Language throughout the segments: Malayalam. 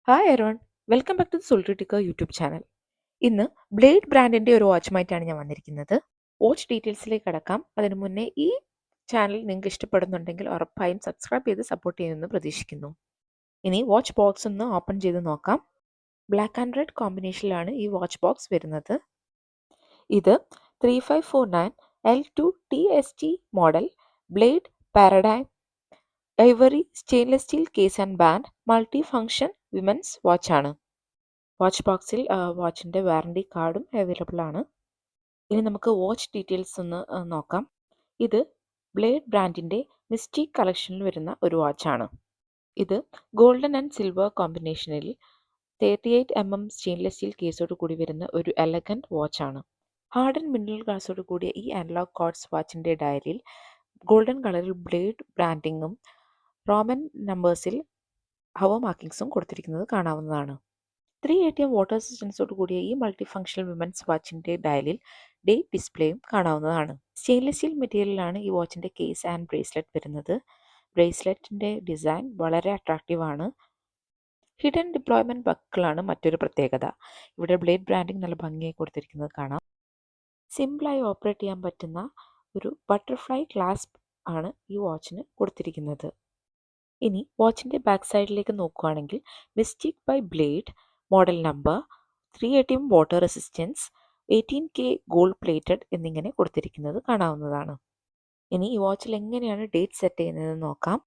Hi everyone, welcome back to the സോൾട്രിറ്റിക്ക യൂട്യൂബ് ചാനൽ. ഇന്ന് ബ്ലേഡ് ബ്രാൻഡിൻ്റെ ഒരു വാച്ചുമായിട്ടാണ് ഞാൻ വന്നിരിക്കുന്നത്. വാച്ച് ഡീറ്റെയിൽസിലേക്ക് കടക്കാം. അതിനു മുന്നേ ഈ ചാനൽ നിങ്ങൾക്ക് ഇഷ്ടപ്പെടുന്നുണ്ടെങ്കിൽ ഉറപ്പായും സബ്സ്ക്രൈബ് ചെയ്ത് സപ്പോർട്ട് ചെയ്യുമെന്ന് പ്രതീക്ഷിക്കുന്നു. ഇനി വാച്ച് ബോക്സ് ഒന്ന് ഓപ്പൺ ചെയ്ത് നോക്കാം. ബ്ലാക്ക് ആൻഡ് റെഡ് കോമ്പിനേഷനിലാണ് ഈ വാച്ച് ബോക്സ് വരുന്നത്. ഇത് 3549 L2 TST model Blade Paradigm ivory stainless steel case and band multi function women's വാച്ചാണ്. വാച്ച് ബോക്സിൽ വാച്ചിൻ്റെ വാറണ്ടി കാർഡും അവൈലബിൾ ആണ്. ഇനി നമുക്ക് വാച്ച് ഡീറ്റെയിൽസ് ഒന്ന് നോക്കാം. ഇത് ബ്ലേഡ് ബ്രാൻഡിൻ്റെ മിസ്റ്റിക് കളക്ഷനിൽ വരുന്ന ഒരു വാച്ചാണ്. ഇത് ഗോൾഡൻ ആൻഡ് സിൽവർ കോമ്പിനേഷനിൽ 38mm സ്റ്റെയിൻലെസ് സ്റ്റീൽ കേസോട് കൂടി വരുന്ന ഒരു എലഗൻറ്റ് വാച്ചാണ്. ഹാർഡ് ആൻഡ് മിനറൽ ഗ്ലാസോട് കൂടിയ ഈ അനലോഗ് ക്വാർട്സ് വാച്ചിൻ്റെ ഡയലിൽ ഗോൾഡൻ കളറിൽ ബ്ലേഡ് ബ്രാൻഡിങ്ങും റോമൻ നമ്പേഴ്സിൽ ഹവർ മാർക്കിങ്സും കൊടുത്തിരിക്കുന്നത് കാണാവുന്നതാണ്. 3 ATM വാട്ടർ റെസിസ്റ്റൻസോട് കൂടിയ ഈ മൾട്ടി ഫംഗ്ഷണൽ വിമൻസ് വാച്ചിൻ്റെ ഡയലിൽ ഡേറ്റ് ഡിസ്പ്ലേയും കാണാവുന്നതാണ്. സ്റ്റെയിൻലെസ് സ്റ്റീൽ മെറ്റീരിയലാണ് ഈ വാച്ചിൻ്റെ കേസ് ആൻഡ് ബ്രേസ്ലെറ്റ് വരുന്നത്. ബ്രേസ്ലെറ്റിൻ്റെ ഡിസൈൻ വളരെ അട്രാക്റ്റീവ് ആണ്. ഹിഡൻ ഡിപ്ലോയ്മെൻറ്റ് ബക്കിളാണ് മറ്റൊരു പ്രത്യേകത. ഇവിടെ ബ്ലേഡ് ബ്രാൻഡിങ് നല്ല ഭംഗിയായി കൊടുത്തിരിക്കുന്നത് കാണാം. സിമ്പിളായി ഓപ്പറേറ്റ് ചെയ്യാൻ പറ്റുന്ന ഒരു ബട്ടർഫ്ലൈ ക്ലാസ്പ് ആണ് ഈ വാച്ചിന് കൊടുത്തിരിക്കുന്നത്. ഇനി വാച്ചിൻ്റെ ബാക്ക് സൈഡിലേക്ക് നോക്കുകയാണെങ്കിൽ mystic by blade, model number, 3 ATM water resistance, 18K gold plated എന്നിങ്ങനെ കൊടുത്തിരിക്കുന്നത് കാണാവുന്നതാണ്. ഇനി ഈ വാച്ചിൽ എങ്ങനെയാണ് ഡേറ്റ് സെറ്റ് ചെയ്യുന്നതെന്ന് നോക്കാം.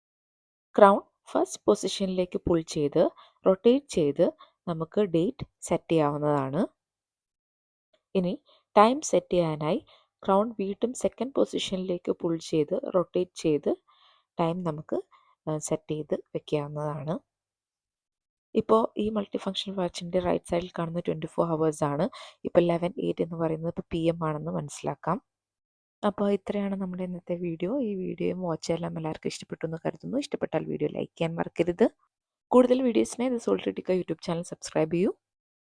ക്രൗൺ ഫസ്റ്റ് പൊസിഷനിലേക്ക് പുൾ ചെയ്ത് റൊട്ടേറ്റ് ചെയ്ത് നമുക്ക് ഡേറ്റ് സെറ്റ് ചെയ്യാവുന്നതാണ്. ഇനി ടൈം സെറ്റ് ചെയ്യാനായി ക്രൗൺ വീണ്ടും സെക്കൻഡ് പൊസിഷനിലേക്ക് പുൾ ചെയ്ത് റൊട്ടേറ്റ് ചെയ്ത് ടൈം നമുക്ക് സെറ്റ് ചെയ്ത് വെക്കാവുന്നതാണ്. ഇപ്പോൾ ഈ മൾട്ടി ഫംഗ്ഷണൽ വാച്ചിൻ്റെ റൈറ്റ് സൈഡിൽ കാണുന്ന 24 hours ആണ്. ഇപ്പോൾ 11:08 എന്ന് പറയുന്നത് ഇപ്പോൾ PM ആണെന്ന് മനസ്സിലാക്കാം. അപ്പോൾ ഇത്രയാണ് നമ്മുടെ ഇന്നത്തെ വീഡിയോ. ഈ വീഡിയോയും വാച്ചും എല്ലാവർക്കും ഇഷ്ടപ്പെട്ടു എന്ന് കരുതുന്നു. ഇഷ്ടപ്പെട്ടാൽ വീഡിയോ ലൈക്ക് ചെയ്യാൻ മറക്കരുത്. കൂടുതൽ വീഡിയോസിനായി ദി സോൾട്രിറ്റിക്ക യൂട്യൂബ് ചാനൽ സബ്സ്ക്രൈബ് ചെയ്യൂ.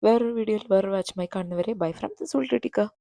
വേറൊരു വീഡിയോയിൽ വേറൊരു വാച്ചുമായി കാണുന്നവരെ ബൈ ഫ്രം ദി സോൾട്രിറ്റിക്ക.